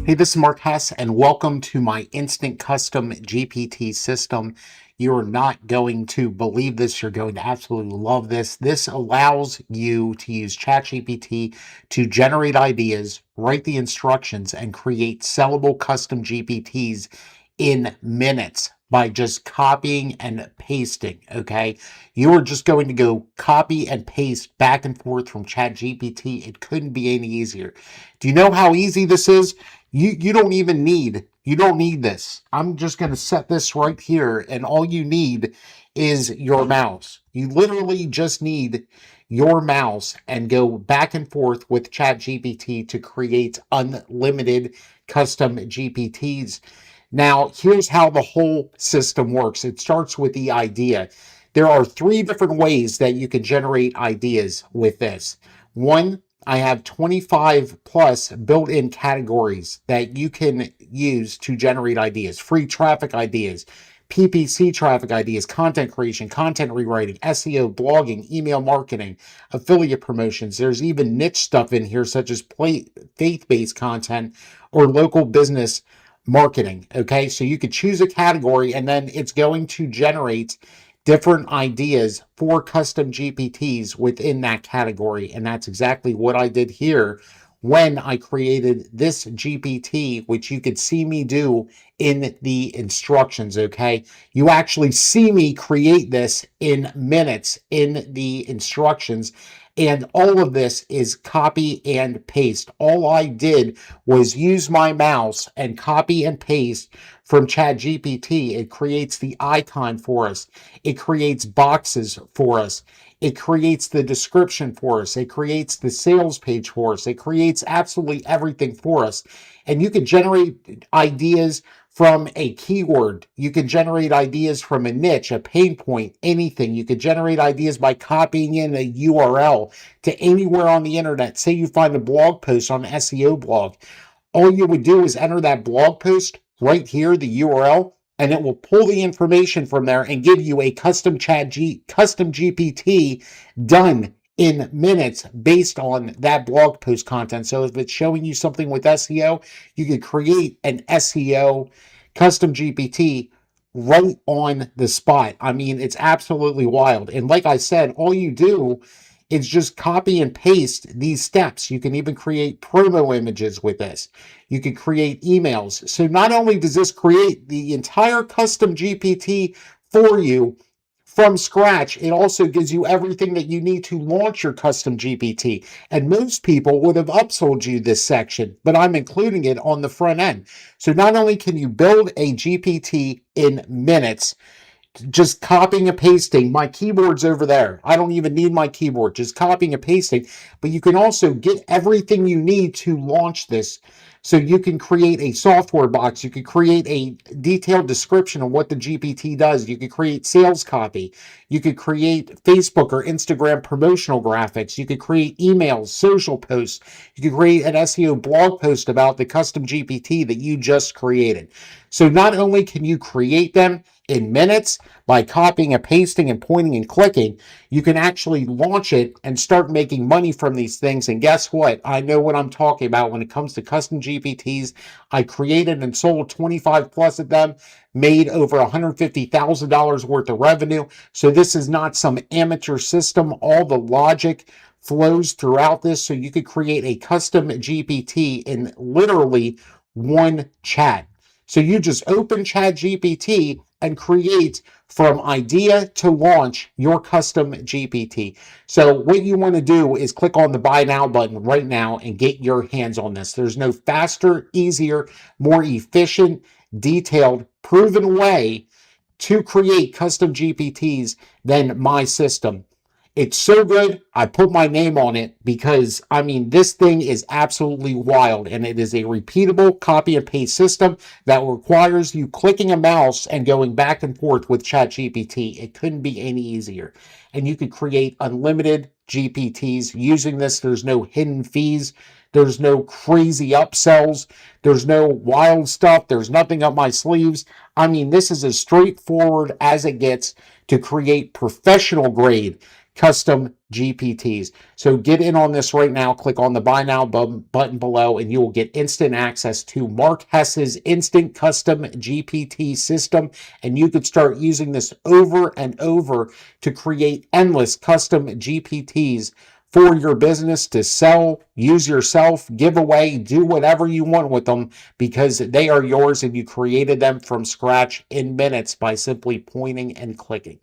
Hey, this is Mark Hess, and welcome to my Instant Custom GPT system. You're not going to believe this. You're going to absolutely love this. This allows you to use ChatGPT to generate ideas, write the instructions, and create sellable custom GPTs in minutes by just copying and pasting, okay? You are just going to go copy and paste back and forth from ChatGPT. It couldn't be any easier. Do you know how easy this is? You don't even need, you don't need this. I'm just going to set this right here, and all you need is your mouse. You literally just need your mouse and go back and forth with ChatGPT to create unlimited custom GPTs. Now, here's how the whole system works. It starts with the idea. There are 3 different ways that you can generate ideas with this. One, I have 25 plus built-in categories that you can use to generate ideas. Free traffic ideas, PPC traffic ideas, content creation, content rewriting, SEO, blogging, email marketing, affiliate promotions. There's even niche stuff in here such as faith-based content or local business marketing. Okay, so you could choose a category and then it's going to generate different ideas for custom GPTs within that category. And that's exactly what I did here when I created this GPT, which you could see me do in the instructions, okay? You actually see me create this in minutes in the instructions. And all of this is copy and paste. All I did was use my mouse and copy and paste from ChatGPT. It creates the icon for us. It creates boxes for us. It creates the description for us. It creates the sales page for us. It creates absolutely everything for us. And you can generate ideas from a keyword. You can generate ideas from a niche, a pain point, anything. You could generate ideas by copying in a URL to anywhere on the internet. Say you find a blog post on an SEO blog. All you would do is enter that blog post right here, the URL, and it will pull the information from there and give you a custom GPT done in minutes based on that blog post content. So if it's showing you something with SEO, you could create an SEO custom GPT right on the spot. I mean, it's absolutely wild. And like I said, all you do is just copy and paste these steps. You can even create promo images with this. You can create emails. So not only does this create the entire custom GPT for you from scratch, it also gives you everything that you need to launch your custom GPT. And most people would have upsold you this section, but I'm including it on the front end. So not only can you build a GPT in minutes, just copying and pasting. My keyboard's over there. I don't even need my keyboard, just copying and pasting. But you can also get everything you need to launch this. So you can create a software box. You could create a detailed description of what the GPT does. You could create sales copy. You could create Facebook or Instagram promotional graphics. You could create emails, social posts. You could create an SEO blog post about the custom GPT that you just created. So not only can you create them in minutes by copying and pasting and pointing and clicking, you can actually launch it and start making money from these things. And guess what? I know what I'm talking about when it comes to custom GPTs. I created and sold 25 plus of them, made over $150,000 worth of revenue. So this is not some amateur system. All the logic flows throughout this. So you could create a custom GPT in literally one chat. So you just open ChatGPT and create from idea to launch your custom GPT. So what you want to do is click on the buy now button right now and get your hands on this. There's no faster, easier, more efficient, detailed, proven way to create custom GPTs than my system. It's so good, I put my name on it because, I mean, this thing is absolutely wild, and it is a repeatable copy and paste system that requires you clicking a mouse and going back and forth with ChatGPT. It couldn't be any easier. And you could create unlimited GPTs using this. There's no hidden fees. There's no crazy upsells. There's no wild stuff. There's nothing up my sleeves. I mean, this is as straightforward as it gets to create professional grade Custom GPTs. So get in on this right now. Click on the Buy Now button below, and you will get instant access to Mark Hess's Instant Custom GPT System. And you could start using this over and over to create endless custom GPTs for your business to sell, use yourself, give away, do whatever you want with them, because they are yours and you created them from scratch in minutes by simply pointing and clicking.